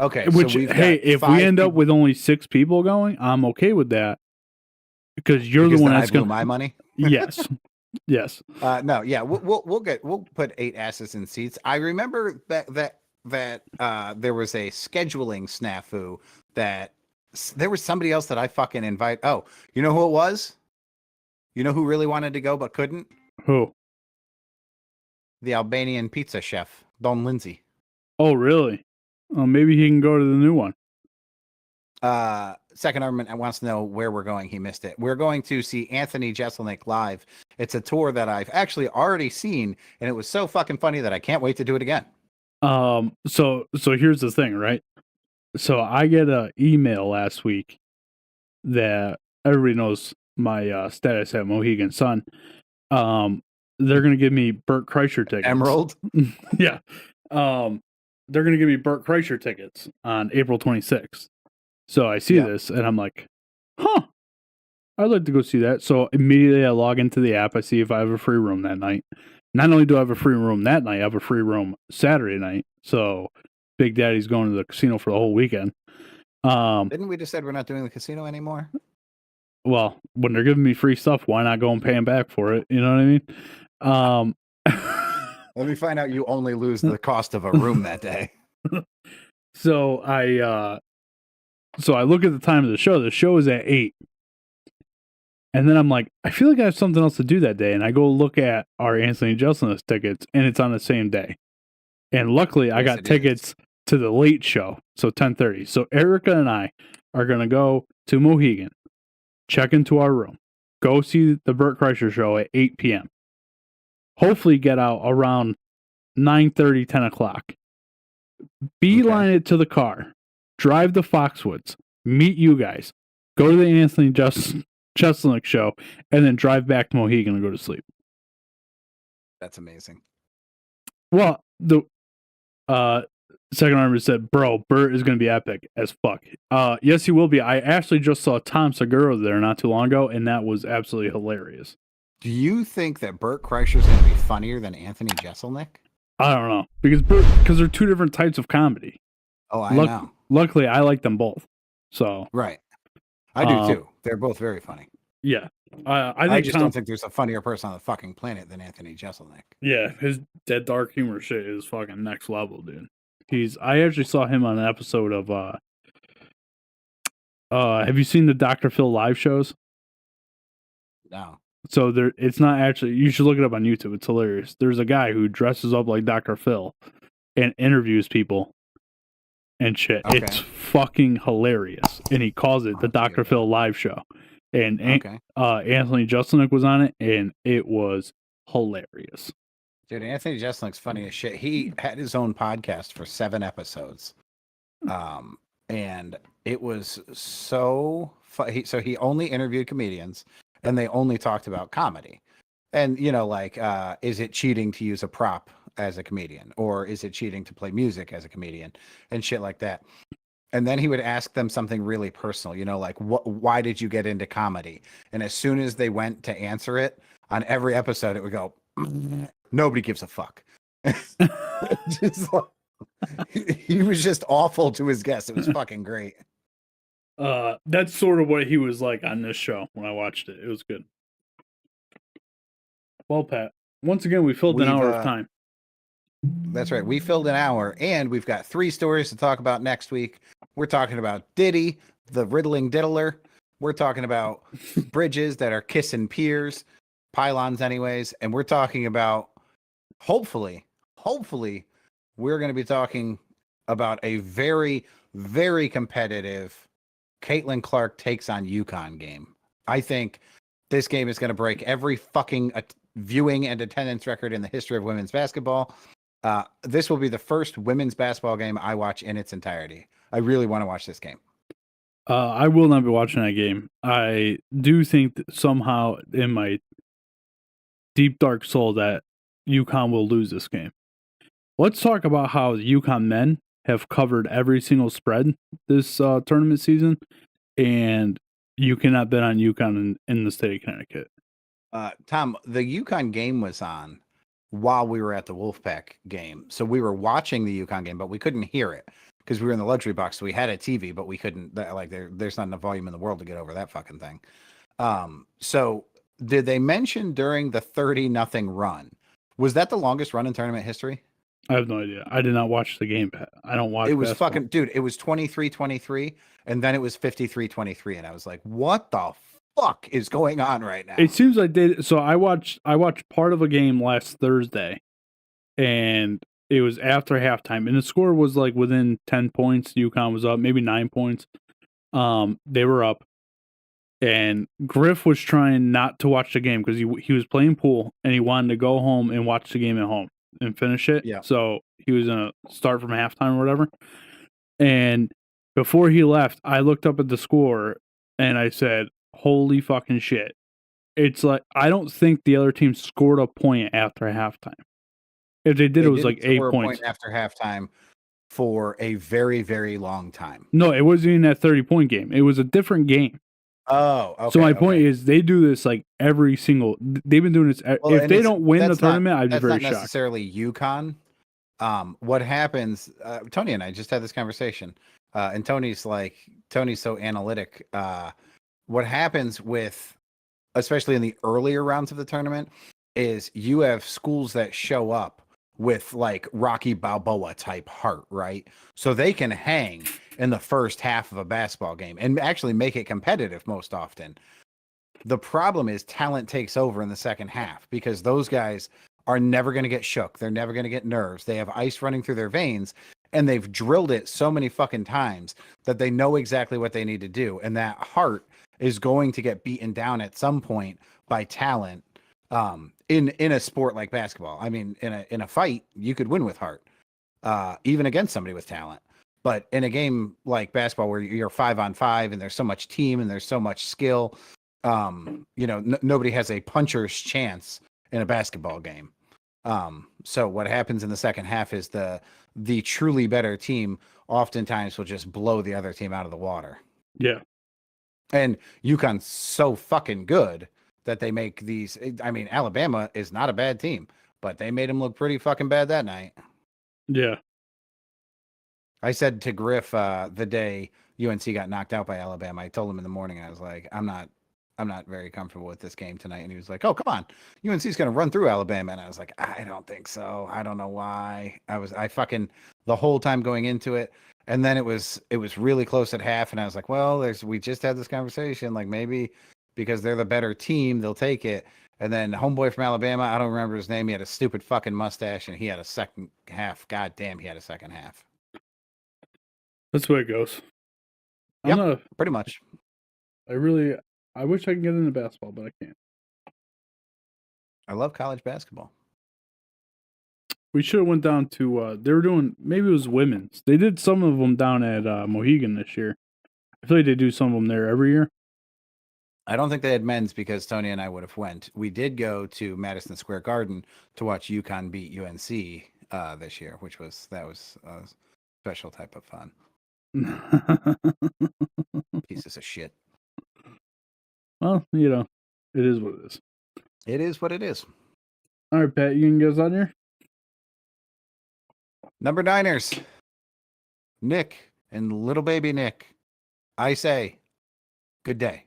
Okay. Which, so if we end up with only 6 people going, I'm okay with that. Because you're the one that's going to my money. Yes. Yes. No. Yeah. We'll put 8 asses in seats. I remember that there was a scheduling snafu that there was somebody else that I fucking invite. Oh, you know who it was? You know who really wanted to go but couldn't? Who? The Albanian pizza chef, Don Lindsay. Oh, really? Oh, maybe he can go to the new one. Second Armament wants to know where we're going. He missed it. We're going to see Anthony Jeselnik live. It's a tour that I've actually already seen, and it was so fucking funny that I can't wait to do it again. So here's the thing, right? So I get an email last week that everybody knows my status at Mohegan Sun. They're gonna give me Burt Kreischer tickets. Emerald. Yeah. They're gonna give me Burt Kreischer tickets on April 26th. So I see this and I'm like, huh. I'd like to go see that. So immediately I log into the app. I see if I have a free room that night. Not only do I have a free room that night, I have a free room Saturday night. So Big Daddy's going to the casino for the whole weekend. Didn't we just said we're not doing the casino anymore? Well, when they're giving me free stuff, why not go and pay them back for it? You know what I mean? Let me find out you only lose the cost of a room that day. So I look at the time of the show. The show is at 8. And then I'm like, I feel like I have something else to do that day. And I go look at our Anthony Jeselnik tickets, and it's on the same day. And luckily, I got tickets to the late show, so 10:30. So Erica and I are going to go to Mohegan, check into our room, go see the Burt Kreischer show at 8 p.m. Hopefully get out around 9:30, 10 o'clock. Beeline it to the car, drive to Foxwoods, meet you guys, go to the Anthony Jeselnik show, and then drive back to Mohegan and go to sleep. That's amazing. Well, the second armor said, bro, Burt is going to be epic as fuck. Yes, he will be. I actually just saw Tom Segura there not too long ago, and that was absolutely hilarious. Do you think that Burt Kreischer is going to be funnier than Anthony Jeselnik? I don't know. Because they're two different types of comedy. Oh, I know. Luckily, I like them both. So right. I do too. They're both very funny. Yeah. I just don't think there's a funnier person on the fucking planet than Anthony Jeselnik. Yeah, that dark humor shit is fucking next level, dude. I actually saw him on an episode of have you seen the Dr. Phil live shows? No. So it's not actually, you should look it up on YouTube. It's hilarious. There's a guy who dresses up like Dr. Phil and interviews people and shit. Okay. It's fucking hilarious. And he calls it the Dr. Phil live show. And Anthony Jeselnik was on it, and it was hilarious. Dude, Anthony Jeselnik's funny as shit. He had his own podcast for 7 episodes. And it was so funny. So he only interviewed comedians, and they only talked about comedy. And, like, is it cheating to use a prop as a comedian? Or is it cheating to play music as a comedian? And shit like that. And then he would ask them something really personal, like, why did you get into comedy? And as soon as they went to answer it, on every episode, it would go, nobody gives a fuck. Just he was just awful to his guests. It was fucking great. That's sort of what he was like on this show when I watched it. It was good. Well, Pat, once again, we filled an hour of time. That's right. We filled an hour, and we've got 3 stories to talk about next week. We're talking about Diddy, the riddling diddler. We're talking about bridges that are kissing piers, pylons anyways. And we're talking about, hopefully, we're going to be talking about a very, very competitive Caitlin Clark takes on UConn game. I think this game is going to break every fucking viewing and attendance record in the history of women's basketball. This will be the first women's basketball game I watch in its entirety. I really want to watch this game. I will not be watching that game. I do think that somehow in my deep dark soul that UConn will lose this game. Let's talk about how the UConn men have covered every single spread this tournament season, and you cannot bet on UConn in the state of Connecticut. Tom, the UConn game was on while we were at the Wolfpack game. So we were watching the UConn game, but we couldn't hear it because we were in the luxury box. So we had a TV, but we couldn't, there's not enough volume in the world to get over that fucking thing. So did they mention during the 30-0 run, was that the longest run in tournament history? I have no idea. I did not watch the game. I don't watch. It was basketball. Fucking, dude, it was 23-23 and then it was 53-23. And I was like, what the fuck is going on right now? It seems like so I watched part of a game last Thursday, and it was after halftime, and the score was like within 10 points. UConn was up, maybe 9 points. They were up, and Griff was trying not to watch the game because he was playing pool and he wanted to go home and watch the game at home and finish it. Yeah. So he was gonna start from halftime or whatever. And before he left, I looked up at the score and I said, holy fucking shit. It's like, I don't think the other team scored a point after halftime. If they did, it was like 8 points. After halftime for a very, very long time. No, it wasn't even that 30-point game. It was a different game. Oh, okay. So my point Okay. is, they do this like every single. They've been doing this. Well, If and they don't win the tournament, I'd be that's very not shocked. necessarily UConn. What happens? Tony and I just had this conversation, and Tony's so analytic. What happens with, especially in the earlier rounds of the tournament, is you have schools that show up with like Rocky Balboa type heart, right? So they can hang in the first half of a basketball game and actually make it competitive most often. The problem is talent takes over in the second half because those guys are never going to get shook. They're never going to get nerves. They have ice running through their veins and they've drilled it so many fucking times that they know exactly what they need to do. And that heart is going to get beaten down at some point by talent. In a sport like basketball, I mean, in a fight, you could win with heart, even against somebody with talent. But in a game like basketball, where you're 5-on-5 and there's so much team and there's so much skill, nobody has a puncher's chance in a basketball game. So what happens in the second half is the truly better team oftentimes will just blow the other team out of the water. Yeah. And UConn's so fucking good that they make these. I mean, Alabama is not a bad team, but they made them look pretty fucking bad that night. Yeah. I said to Griff the day UNC got knocked out by Alabama, I told him in the morning, I was like, I'm not very comfortable with this game tonight. And he was like, oh, come on. UNC's going to run through Alabama. And I was like, I don't think so. I don't know why. I fucking the whole time going into it. And then it was really close at half. And I was like, well, we just had this conversation. Like maybe because they're the better team, they'll take it. And then homeboy from Alabama, I don't remember his name. He had a stupid fucking mustache and he had a second half. God damn, he had a second half. That's the way it goes. Yeah, pretty much. I wish I could get into basketball, but I can't. I love college basketball. We should have went down to. They were doing, maybe it was women's. They did some of them down at Mohegan this year. I feel like they do some of them there every year. I don't think they had men's because Tony and I would have went. We did go to Madison Square Garden to watch UConn beat UNC this year, that was a special type of fun. Pieces of shit. Well, it is what it is. It is what it is. All right, Pat, you can get us on here? Number 9ers. Nick and little baby Nick. I say, good day.